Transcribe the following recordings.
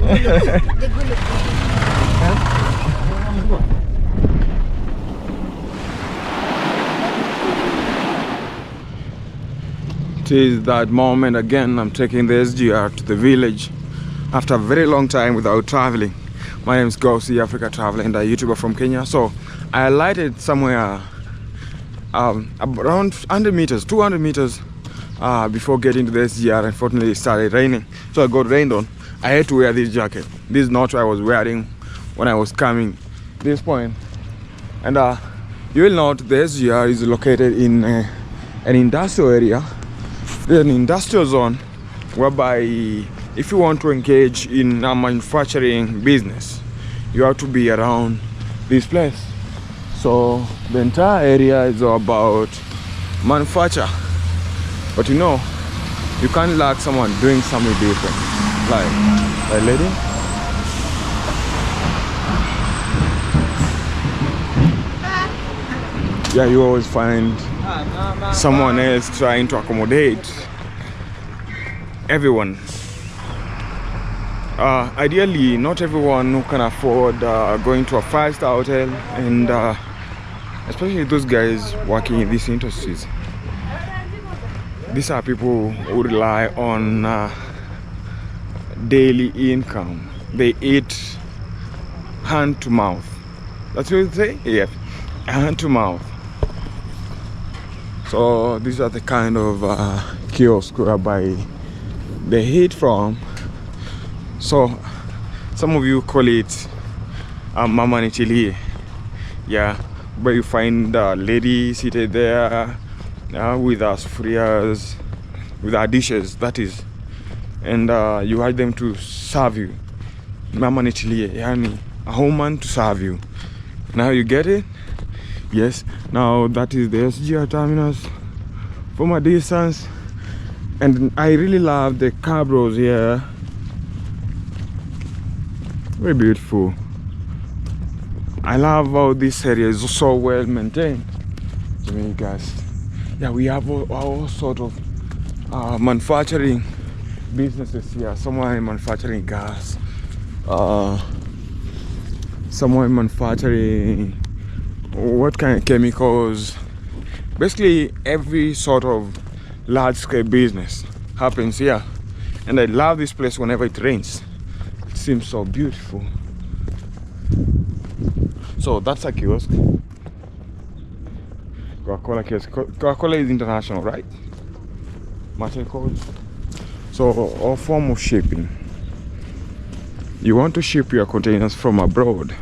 It is that moment again. I'm taking the SGR to the village after a very long time without traveling. My name is GoSeeAfrica Travel and a YouTuber from Kenya. So I alighted somewhere around 100 meters, 200 meters before getting to the SGR. Unfortunately, it started raining, so I got rained on. I had to wear this jacket. This is not what I was wearing when I was coming this point. And you will note the SGR is located in an industrial area. There's an industrial zone whereby if you want to engage in a manufacturing business, you have to be around this place. So the entire area is about manufacture. But you know, you can't lack someone doing something different. Like that lady. Yeah, you always find someone else trying to accommodate everyone. Ideally, not everyone who can afford going to a 5-star hotel, and especially those guys working in these industries. These are people who rely on daily income. They eat hand to mouth. That's what you say? Yeah, hand to mouth. So these are the kind of kiosks whereby they eat from. So some of you call it Mama Nitilie. Yeah, where you find a lady seated there with her sufurias, with her dishes, that is. And you ask them to serve you. Mama Nitilie, yani a woman to serve you. Now you get it? Yes, now that is the SGR terminus from a distance, and I really love the cabros here. Very beautiful. I love how this area is so well maintained. I mean, guys, yeah, we have all sort of manufacturing businesses here. Someone manufacturing gas, someone manufacturing what kind of chemicals. Basically every sort of large-scale business happens here, and I love this place whenever it rains. It seems so beautiful. So that's a kiosk. Coca-Cola kiosk. Coca-Cola is international, right? Matter codes. So all form of shipping. You want to ship your containers from abroad,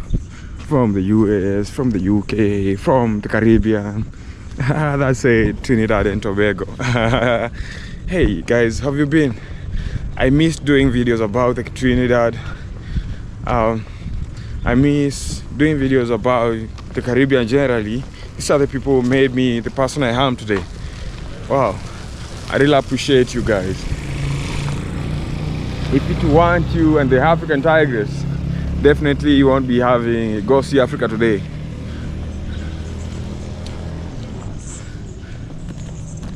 from the US, from the UK, from the Caribbean. That's a Trinidad and Tobago. Hey guys, how have you been? I miss doing videos about the Trinidad. I miss doing videos about the Caribbean generally. These are the people who made me the person I am today. Wow, I really appreciate you guys. If it weren't you and the African Tigers, definitely you won't be having GoSeeAfrica today.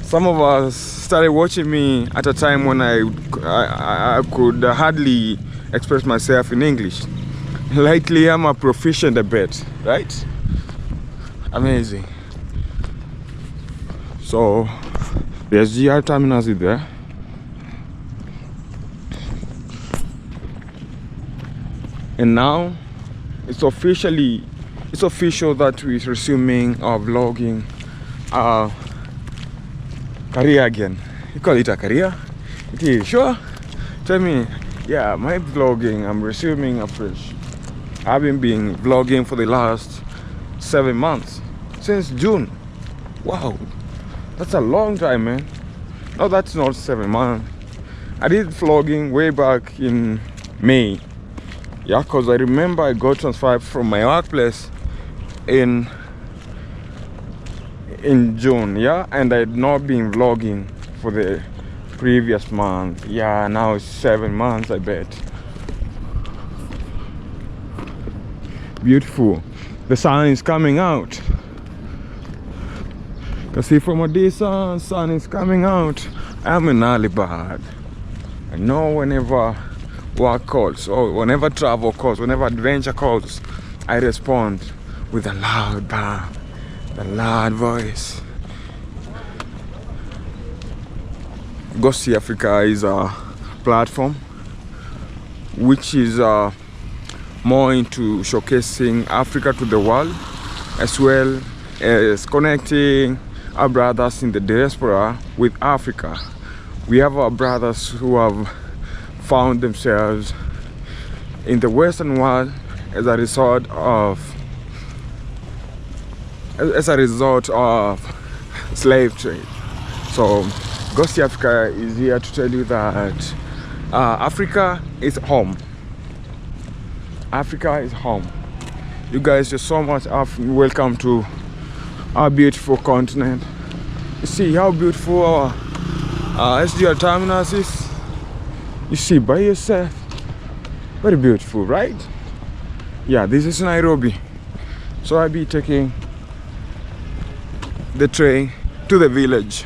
Some of us started watching me at a time when I could hardly express myself in English. Lately, I'm a proficient a bit, right? Amazing. So, the SGR terminus is there. And now, it's official that we're resuming our vlogging career again. You call it a career? It is, sure? Tell me. Yeah, my vlogging, I'm resuming afresh. I've been vlogging for the last 7 months, since June. Wow, that's a long time, man. No, that's not 7 months. I did vlogging way back in May. Yeah, because I remember I got transferred from my workplace in June, yeah, and I had not been vlogging for the previous month. Yeah, now it's 7 months, I bet. Beautiful. The sun is coming out. You can see from a distance, sun is coming out. I'm an early bird. I know whenever work calls, or whenever travel calls, whenever adventure calls, I respond with a loud bang, a loud voice. GoSeeAfrica is a platform which is more into showcasing Africa to the world, as well as connecting our brothers in the diaspora with Africa. We have our brothers who have found themselves in the Western world as a result of slave trade. So GoSeeAfrica is here to tell you that Africa is home. Africa is home. You guys are so much welcome to our beautiful continent. You see how beautiful our SGR terminus is? You see by yourself. Very beautiful, right? Yeah, this is Nairobi. So I'll be taking the train to the village.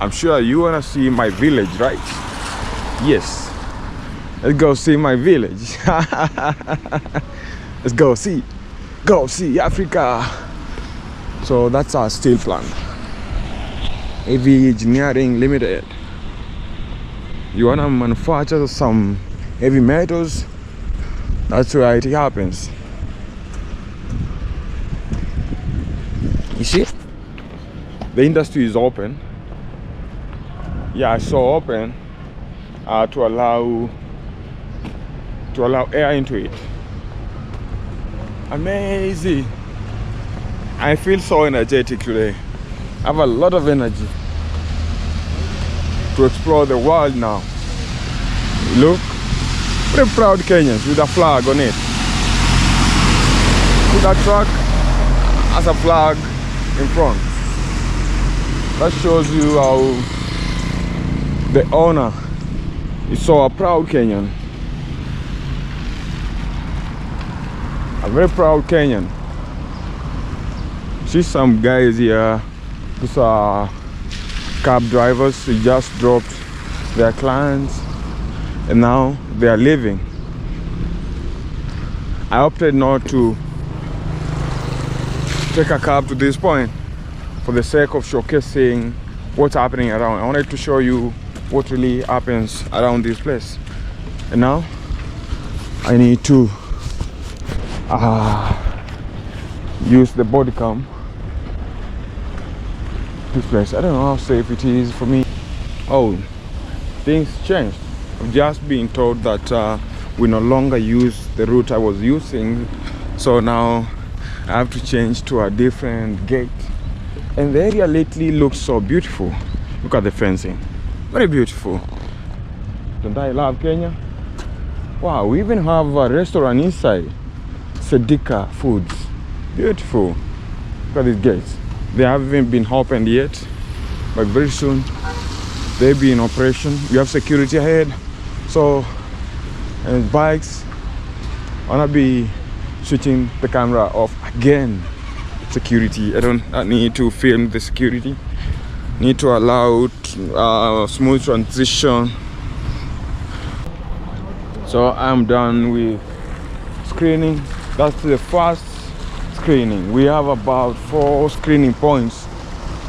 I'm sure you wanna see my village, right? Yes. Let's go see my village. Let's go see Africa. So that's our steel plant. AV Engineering Limited. You wanna manufacture some heavy metals? That's where it happens. You see? The industry is open. Yeah, it's so open to allow air into it. Amazing. I feel so energetic today. I have a lot of energy to explore the world now. Look, very proud Kenyans with a flag on it. See that truck has a flag in front. That shows you how the owner is so a proud Kenyan. A very proud Kenyan. See some guys here. These are cab drivers. They just dropped their clients and now they are leaving. I opted not to take a cab to this point for the sake of showcasing what's happening around. I wanted to show you what really happens around this place. And now I need to use the body cam. This place, I don't know how safe it is for me. Oh, things changed. I've just been told that we no longer use the route I was using, so now I have to change to a different gate. And the area lately looks so beautiful. Look at the fencing, very beautiful. Don't I love Kenya? Wow, we even have a restaurant inside. Sedika Foods, beautiful. Look at these gates. They haven't even been opened yet, but very soon they'll be in operation. We have security ahead, so and bikes. I wanna be switching the camera off again. Security, I need to film the security. Need to allow smooth transition. So I'm done with screening. That's the first screening. We have about 4 screening points,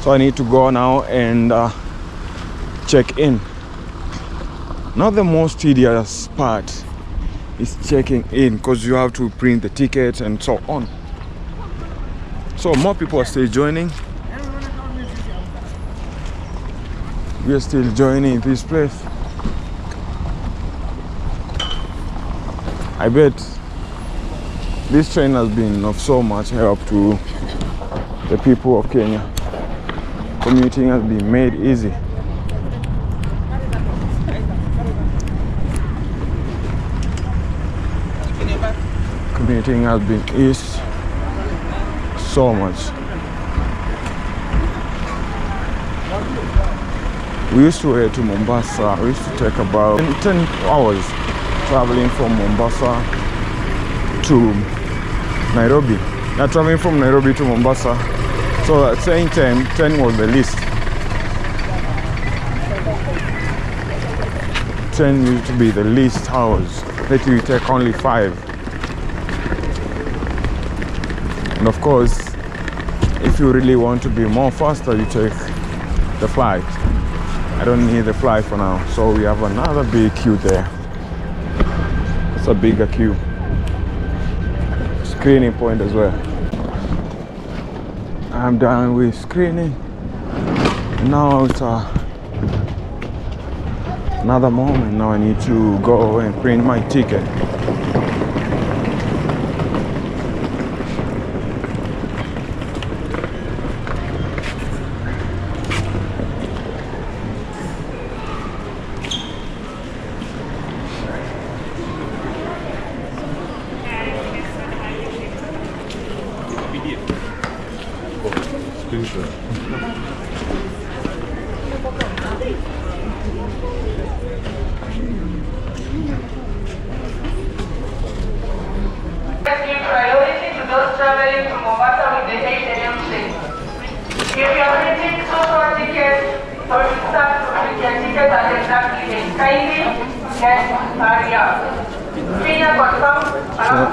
so I need to go now and check in. Now the most tedious part is checking in, because you have to print the ticket and so on. So more people are still joining. We are still joining this place. I bet this train has been of so much help to the people of Kenya. Commuting has been made easy. Commuting has been eased so much. We used to head to Mombasa. We used to take about 10 hours traveling from Mombasa to Nairobi. Now traveling from Nairobi to Mombasa. So saying 10 was the least. train used to be the least hours. Lately you take only 5. And of course, if you really want to be more faster, you take the flight. I don't need the flight for now. So we have another big queue there. It's a bigger queue. Screening point as well. I'm done with screening. Now it's another moment. Now I need to go and print my ticket.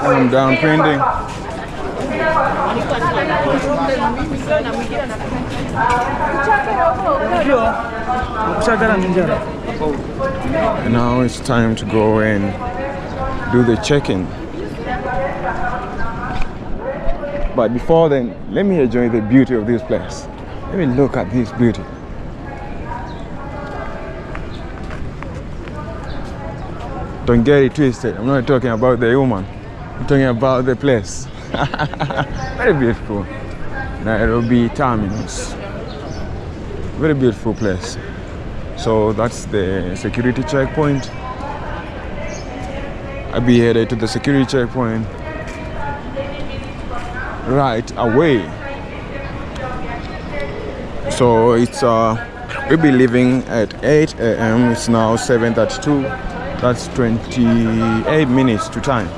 I'm done printing. And now it's time to go and do the check-in. But before then, let me enjoy the beauty of this place. Let me look at this beauty. Don't get it twisted. I'm not talking about the human. I'm talking about the place. Very beautiful. Nairobi terminus. Very beautiful place. So that's the security checkpoint. I'll be headed to the security checkpoint right away. So it's we'll be leaving at 8 a.m. It's now 7:32. That's 28 minutes to time.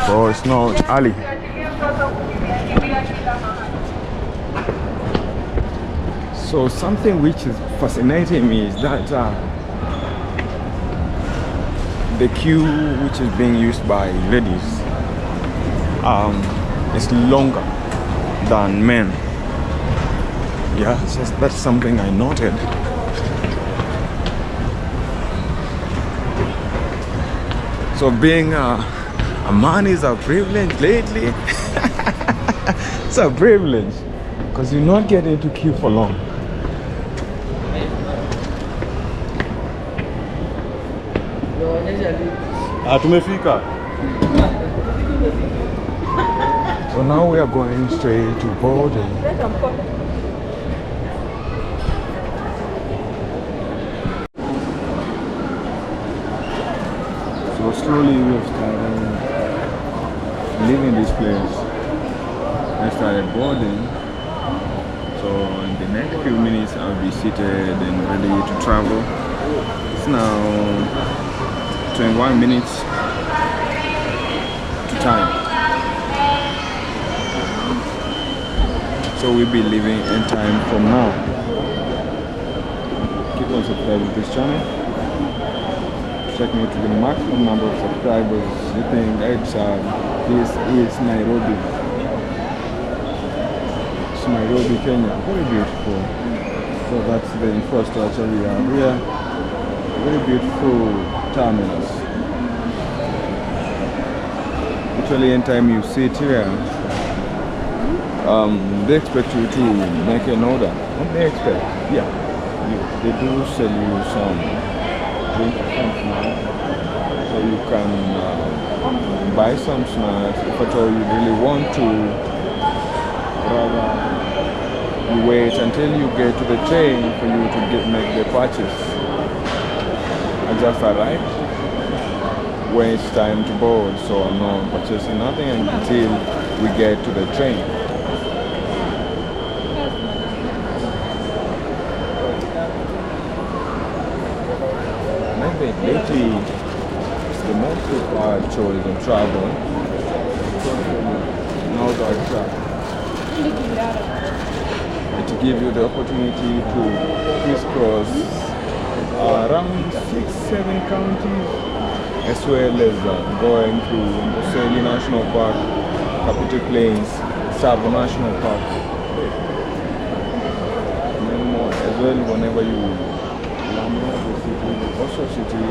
So it's not early. So something which is fascinating me is that the queue which is being used by ladies is longer than men. Yeah, that's something I noted. So being a man is a privilege lately. It's a privilege because you not get into queue for long. Tumefika. So now we are going straight to boarding. So slowly we have started leaving this place. I started boarding. So in the next few minutes I'll be seated and ready to travel. It's now 21 minutes to time. So we'll be leaving in time from now. Keep on subscribing to this channel. Check me to the maximum number of subscribers. You think it's this is Nairobi. It's Nairobi, Kenya. Very beautiful. So that's the infrastructure we have here. Very beautiful terminus. Actually, anytime you sit here, they expect you to make an order. What they expect? Yeah, they do sell you some drink, some snacks, so you can buy some snacks. If at all you really want to, rather you wait until you get to the train for you to make the purchase. I just arrived when it's time to board, so I'm not purchasing nothing until we get to the train. Lately, it's the most required choice in travel. Now that to give you the opportunity to crisscross around 6-7 counties, as well as going to Amboseli National Park, Capital Plains, Savo National Park, and then more as well. Whenever you land the city, also city,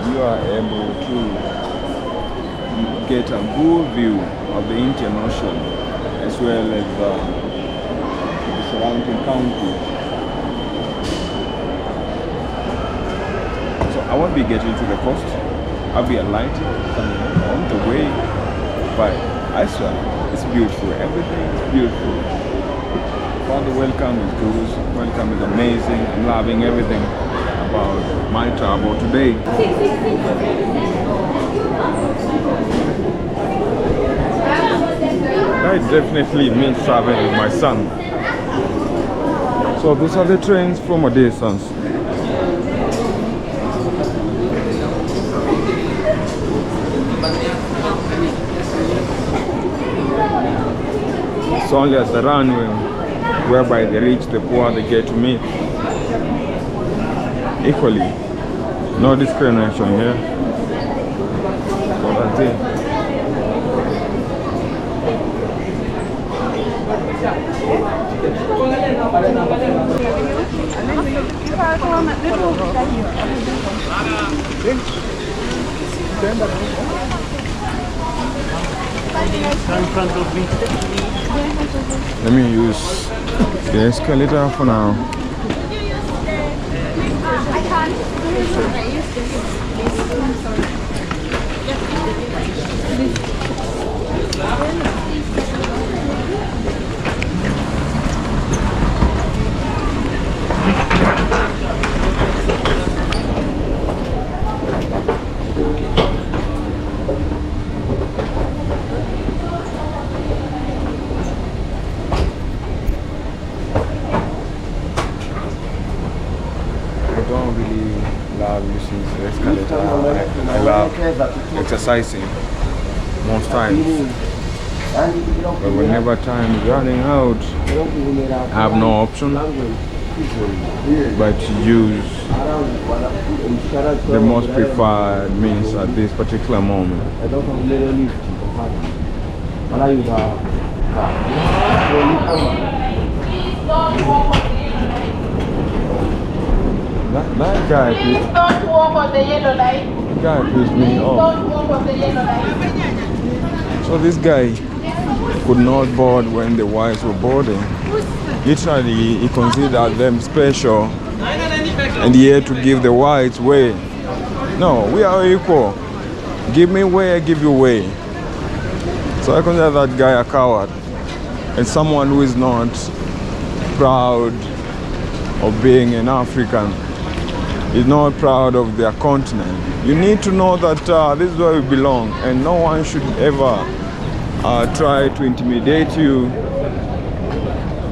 you are able to get a good view of the Indian Ocean, as well as the surrounding counties. So I won't be getting to the coast. I'll be alighting on the way, but I swear it's beautiful. Everything is beautiful. But the welcome is good. Welcome is amazing. I'm loving everything about my travel today. I definitely means traveling with my son. So these are the trains from a distance. It's only as the runway whereby the rich, the poor, they get to meet equally. No discrimination here. So that's it. Let me use the escalator for now. Using the escalator. I love exercising most times, but whenever time is running out, I have no option but to use the most preferred means at this particular moment. That guy pissed, Don't walk on the yellow light. guy pissed me off. Don't walk on the yellow light. So this guy could not board when the whites were boarding. Literally, he considered them special and he had to give the whites way. No, we are equal. Give me way, I give you way. So I consider that guy a coward and someone who is not proud of being an African. Is not proud of their continent. You need to know that this is where we belong, and no one should ever try to intimidate you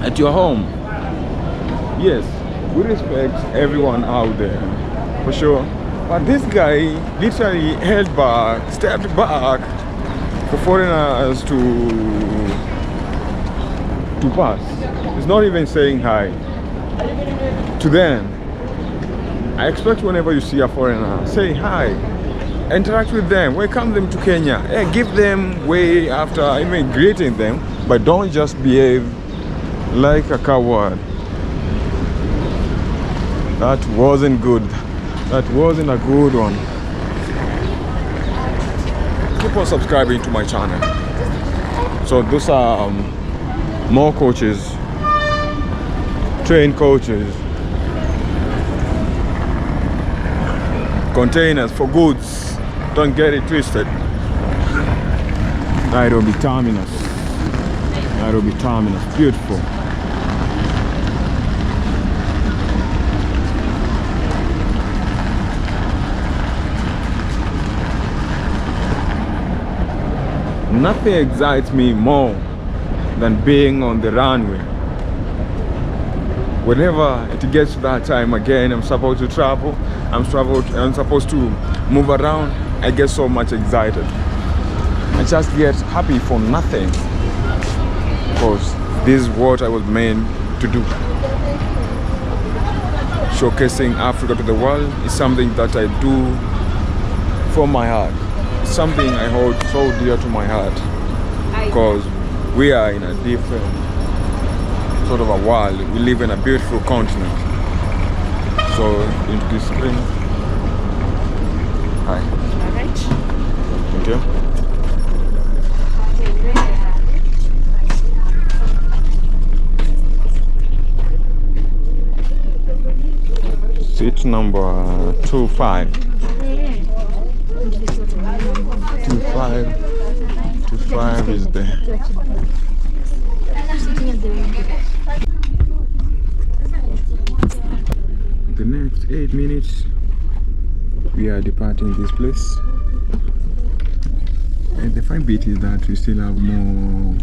at your home. Yes, we respect everyone out there, for sure. But this guy literally held back, stepped back for foreigners to pass. He's not even saying hi to them. I expect whenever you see a foreigner, say hi, interact with them, welcome them to Kenya. Hey, give them way after even greeting them, but don't just behave like a coward. That wasn't good. That wasn't a good one. Keep on subscribing to my channel. So those are more coaches, train coaches, containers for goods. Don't get it twisted. Nairobi terminus. Nairobi terminus. Beautiful. Nothing excites me more than being on the runway. Whenever it gets to that time again, I'm supposed to travel, I'm supposed to move around, I get so much excited. I just get happy for nothing, because this is what I was meant to do. showcasing Africa to the world is something that I do from my heart. It's something I hold so dear to my heart because we are in a different sort of a world. We live in a beautiful continent. So into this screen. Hi. Alright. Thank you. Seat number 25. 25 is there. The next 8 minutes we are departing this place. And the fine bit is that we still have more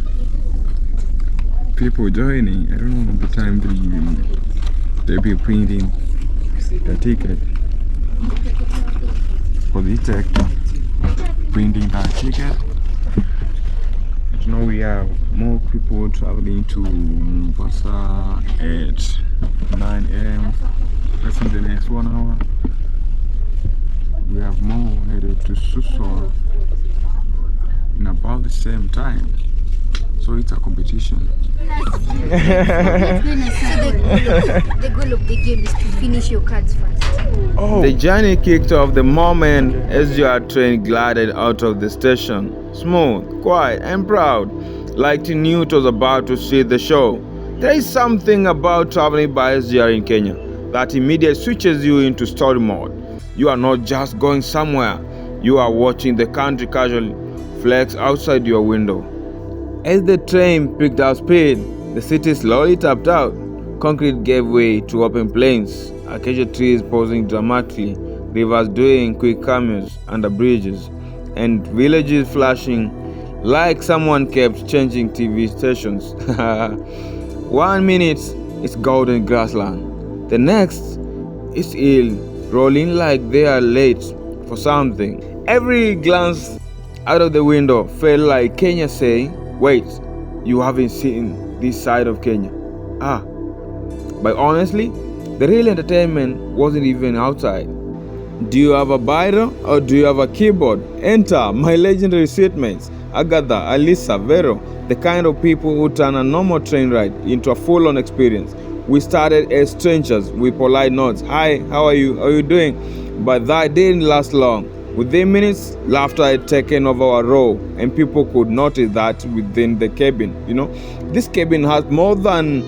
people joining. I don't know the time they'll be printing the ticket for the tech printing that ticket. But now we have more people traveling to Mombasa at 9 a.m. That's in the next 1 hour. We have more headed to Susor in about the same time. So it's a competition. The goal of the game is to finish your cards first. Oh. The journey kicked off the moment SGR train glided out of the station. Smooth, quiet and proud, like you knew it was about to see the show. There is something about traveling by SGR in Kenya that immediately switches you into story mode. You are not just going somewhere, you are watching the country casually flex outside your window. As the train picked up speed, the city slowly tapped out. Concrete gave way to open plains, acacia trees posing dramatically, rivers doing quick cameos under bridges, and villages flashing like someone kept changing TV stations. 1 minute it's golden grassland, the next is ill, rolling like they are late for something. Every glance out of the window felt like Kenya saying, "Wait, you haven't seen this side of Kenya." But honestly, the real entertainment wasn't even outside. Do you have a biro or do you have a keyboard? Enter my legendary seatmates, Agatha, Alisa, Vero, the kind of people who turn a normal train ride into a full-on experience. We started as strangers with polite nods. "Hi, how are you? How are you doing?" But that didn't last long. Within minutes, laughter had taken over our row, and people could notice that within the cabin. This cabin has more than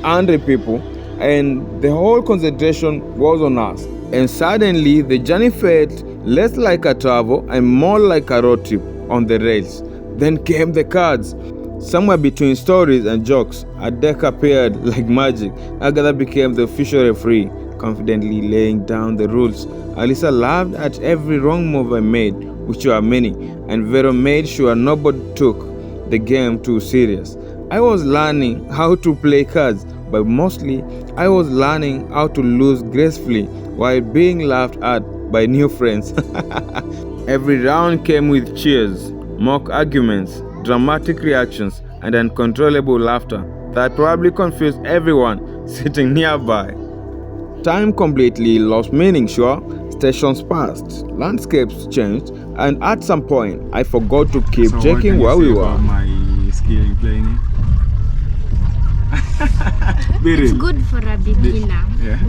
100 people, and the whole concentration was on us. And suddenly, the journey felt less like a travel and more like a road trip on the rails. Then came the cards. Somewhere between stories and jokes, a deck appeared like magic. Agatha became the official referee, confidently laying down the rules. Alisa laughed at every wrong move I made, which were many, and Vero made sure nobody took the game too serious. I was learning how to play cards, but mostly I was learning how to lose gracefully while being laughed at by new friends. Every round came with cheers, mock arguments, dramatic reactions, and uncontrollable laughter that probably confused everyone sitting nearby. Time completely lost meaning, sure. Stations passed, landscapes changed, and at some point, I forgot to keep checking where we were. About my skill in playing it? It's good for a beginner, Yeah,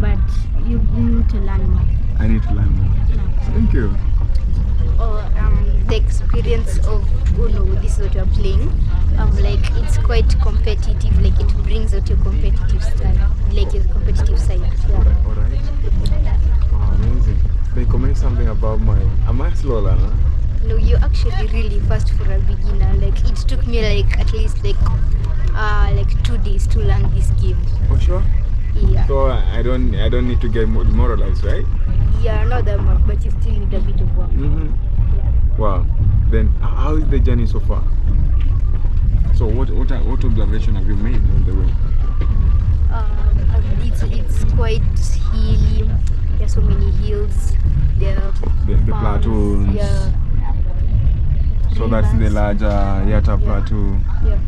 but you need to learn more. I need to learn more. Thank you. Or the experience of this is what you're playing. Like it's quite competitive. Like it brings out your competitive style, like your competitive side. Yeah. Alright. Wow, amazing. They comment something about am I slow learner? No, you're actually really fast for a beginner. Like it took me like at least like 2 days to learn this game. Oh sure. Yeah. So I don't need to get demoralized, right? Yeah, not that much, but you still need a bit of work. Mm-hmm. Yeah. Wow. Then how is the journey so far? So what observation have you made on the way? It's quite hilly. There's so many hills. There are The farms, plateaus. Yeah. So that's the larger Yatta Plateau. Yeah.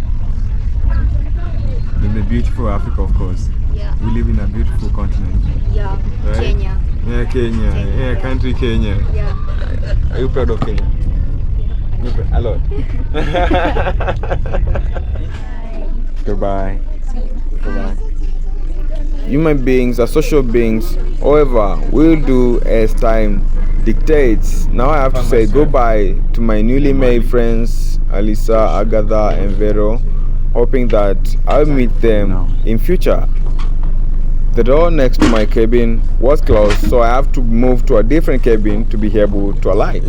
Then the beautiful Africa, of course. Yeah. We live in a beautiful continent. Yeah. Right? Kenya. Yeah, Kenya. Yeah, country Kenya. Yeah. Are you proud of Kenya? A lot. Goodbye. Goodbye. Human beings are social beings. However, we'll do as time dictates. Now I have to say goodbye to my newly made friends, Alisa, Agatha, and Vero, hoping that I'll meet them in future. The door next to my cabin was closed, so I have to move to a different cabin to be able to alight.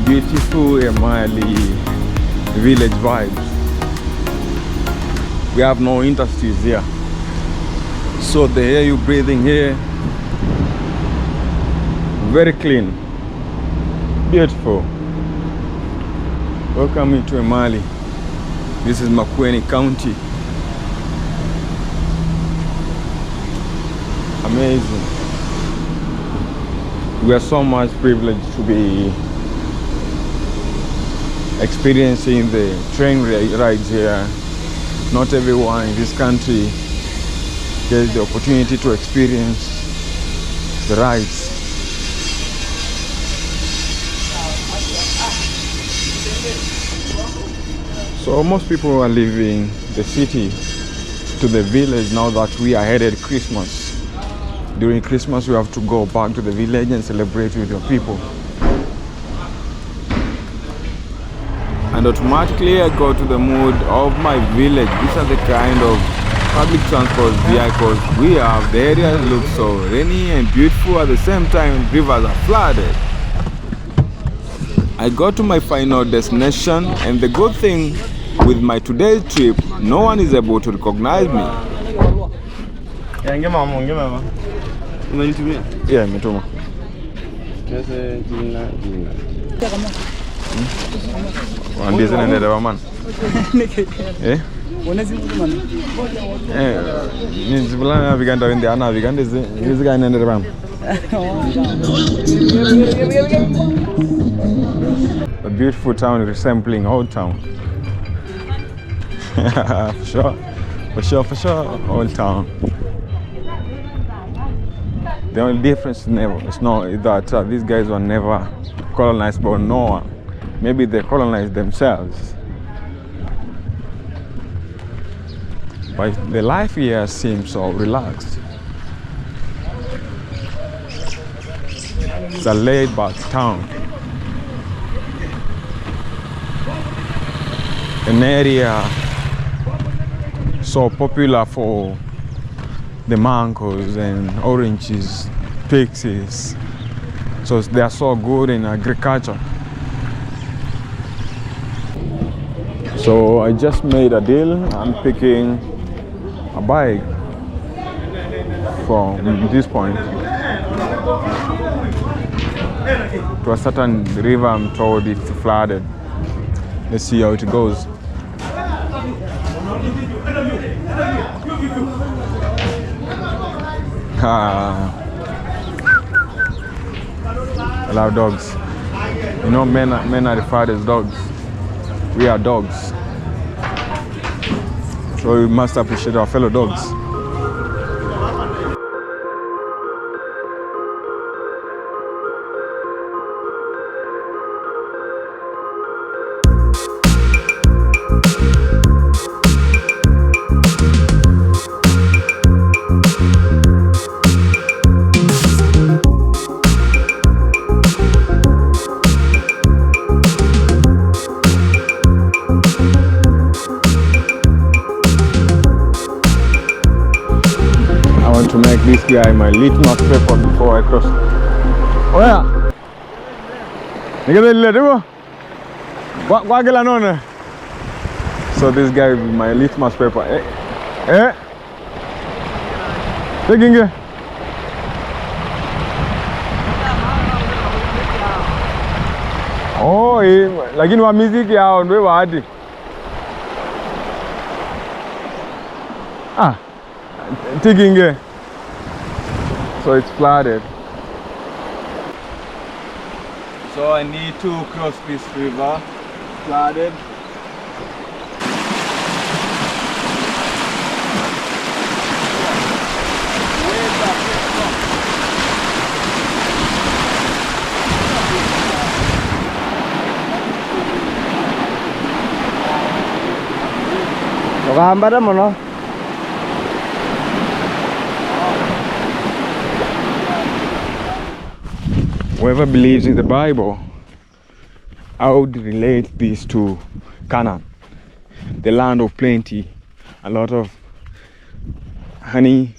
Beautiful Emali village vibes. We have no industries here, so the air you're breathing here, very clean, beautiful. Welcome to Emali. This is Makueni County. Amazing. We are so much privileged to be experiencing the train rides here. Not everyone in this country gets the opportunity to experience the rides. So most people are leaving the city to the village now that we are headed Christmas. During Christmas we have to go back to the village and celebrate with your people. And automatically I go to the mood of my village. These are the kind of public transport vehicles we have. The area looks so rainy and beautiful at the same time. Rivers are flooded. I got to my final destination, and the good thing with my today's trip, no one is able to recognize me. Yeah, metuma. Wandi sana nenda wa man. Eh? Ni zibulana viganda wende ana viganda zika nenda wa man. A beautiful town resembling old town. For sure, old town. The only difference is not that these guys were never colonized by no one. Maybe they colonized themselves. But the life here seems so relaxed. It's a laid-back town. An area so popular for the mangoes and oranges, pixies. So they are so good in agriculture. So I just made a deal. I'm picking a bike from this point to a certain river. I'm told it's flooded. Let's see how it goes. I love dogs. You know, men are referred as dogs. We are dogs. So we must appreciate our fellow dogs. To make this guy my litmus paper before I cross. Oh yeah. So saw this guy with my litmus paper. Taking it. Oh, lakini wa muziki hao ndio waadi. Taking it. So it's flooded. So I need to cross this river. Flooded. Whoever believes in the Bible, I would relate this to Canaan, the land of plenty, a lot of honey,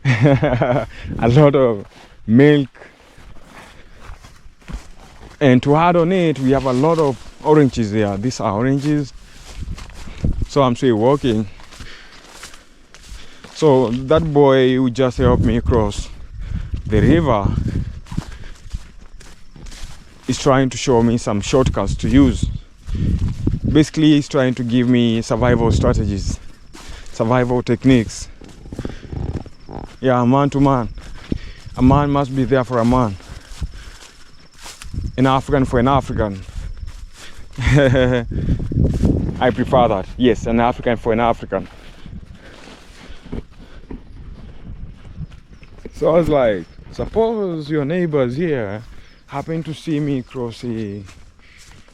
a lot of milk, and to add on it, we have a lot of oranges there. These are oranges. So I'm still walking. So that boy who just helped me cross the river is trying to show me some shortcuts to use. Basically, he's trying to give me survival strategies, survival techniques. Yeah, man to man. A man must be there for a man. An African for an African. I prefer that. Yes, an African for an African. So I was like, suppose your neighbors here happen to see me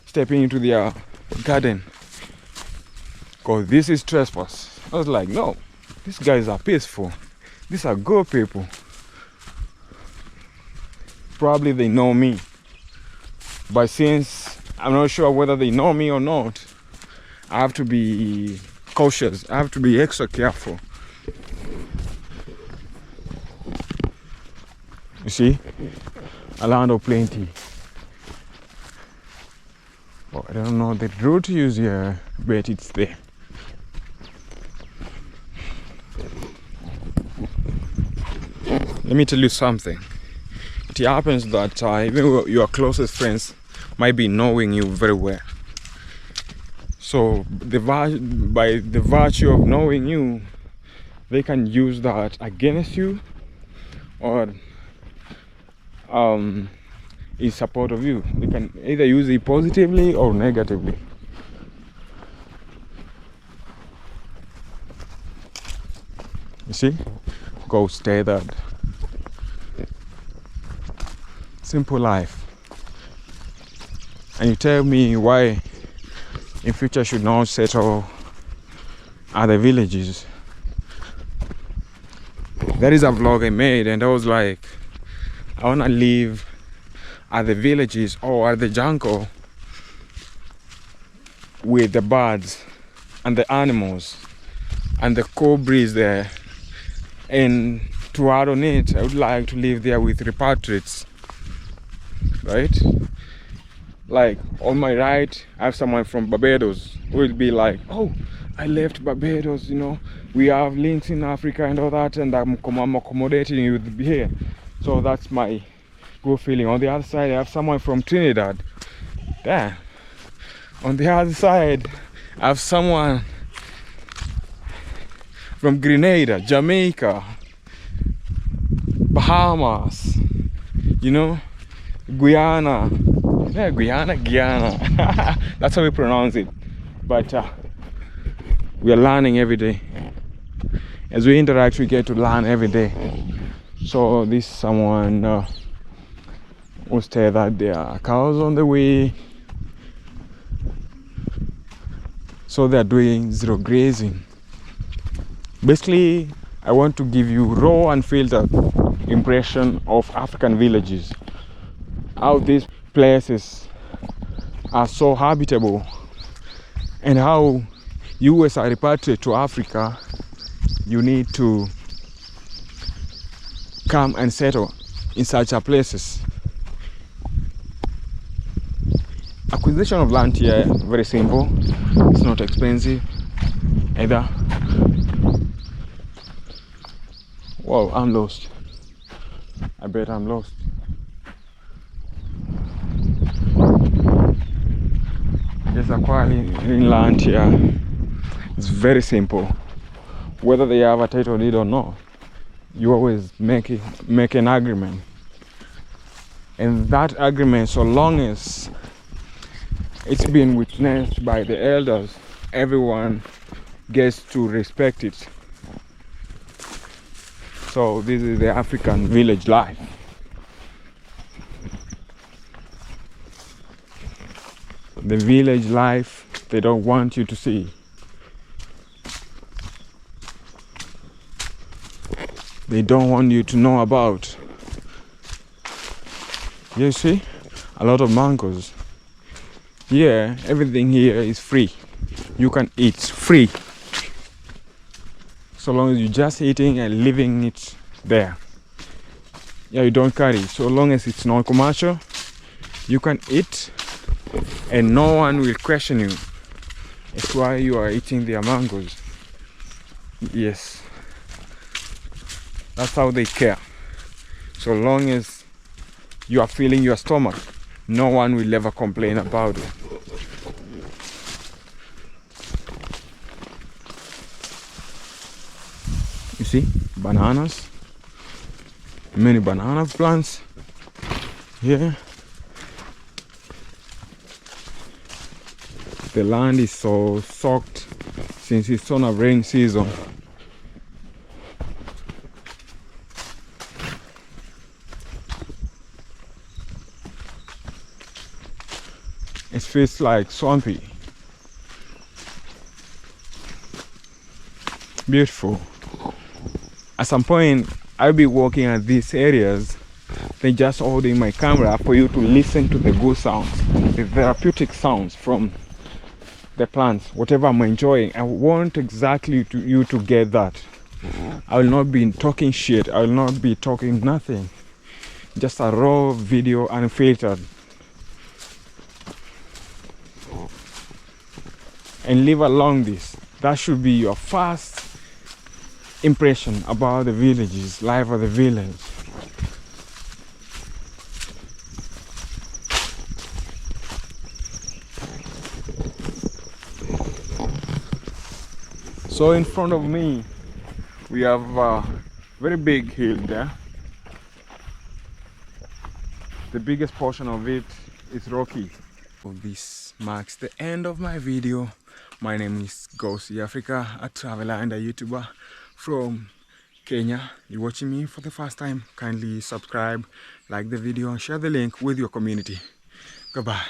stepping into their garden, because this is trespass. I was like, no, these guys are peaceful. These are good people. Probably they know me. But since I'm not sure whether they know me or not, I have to be cautious. I have to be extra careful. You see? A land of plenty. Well, I don't know the route to use here, but it's there. Let me tell you something. It happens that even your closest friends might be knowing you very well. So by the virtue of knowing you, they can use that against you or in support of you. They can either use it positively or negatively. You see? Go stay that. Simple life. And you tell me why in future I should not settle other villages. That is a vlog I made, and I was like, I want to live at the villages or at the jungle with the birds and the animals and the cool breeze there. And to add on it, I would like to live there with repatriates, right? Like on my right, I have someone from Barbados who will be like, oh, I left Barbados, you know, we have links in Africa and all that, and I'm accommodating you here. So that's my good feeling. On the other side, I have someone from Trinidad. Damn. On the other side, I have someone from Grenada, Jamaica, Bahamas, you know, Guyana. Yeah, Guyana. That's how we pronounce it. But we are learning every day. As we interact, we get to learn every day. So this someone will say that there are cows on the way. So they are doing zero grazing. Basically, I want to give you raw and filtered impression of African villages. How these places are so habitable, and how you as a repatriate to Africa, you need to come and settle in such a places. Acquisition of land here, very simple. It's not expensive either. Whoa, I'm lost. I bet I'm lost. There's a quality in land here. It's very simple. Whether they have a title deed or not, you always make an agreement. And that agreement, so long as it's been witnessed by the elders, everyone gets to respect it. So this is the African village life. The village life they don't want you to see. They don't want you to know about. You see, a lot of mangoes. Yeah, everything here is free. You can eat free. So long as you're just eating and leaving it there. Yeah, you don't carry. So long as it's not commercial, you can eat and no one will question you. That's why you are eating their mangoes. Yes. That's how they care. So long as you are filling your stomach, no one will ever complain about it. You see, bananas, many banana plants here. The land is so soaked since it's on a rain season. It feels like swampy. Beautiful. At some point, I'll be walking at these areas, then just holding my camera for you to listen to the good sounds, the therapeutic sounds from the plants, whatever I'm enjoying. I want exactly you to get that. I will not be talking shit. I will not be talking nothing. Just a raw video, unfiltered. And live along this. That should be your first impression about the villages, life of the village. So in front of me, we have a very big hill there. The biggest portion of it is rocky. So this marks the end of my video. My name is GoSeeAfrica, a traveler and a YouTuber from Kenya. You're watching me for the first time, kindly subscribe, like the video and share the link with your community. Goodbye.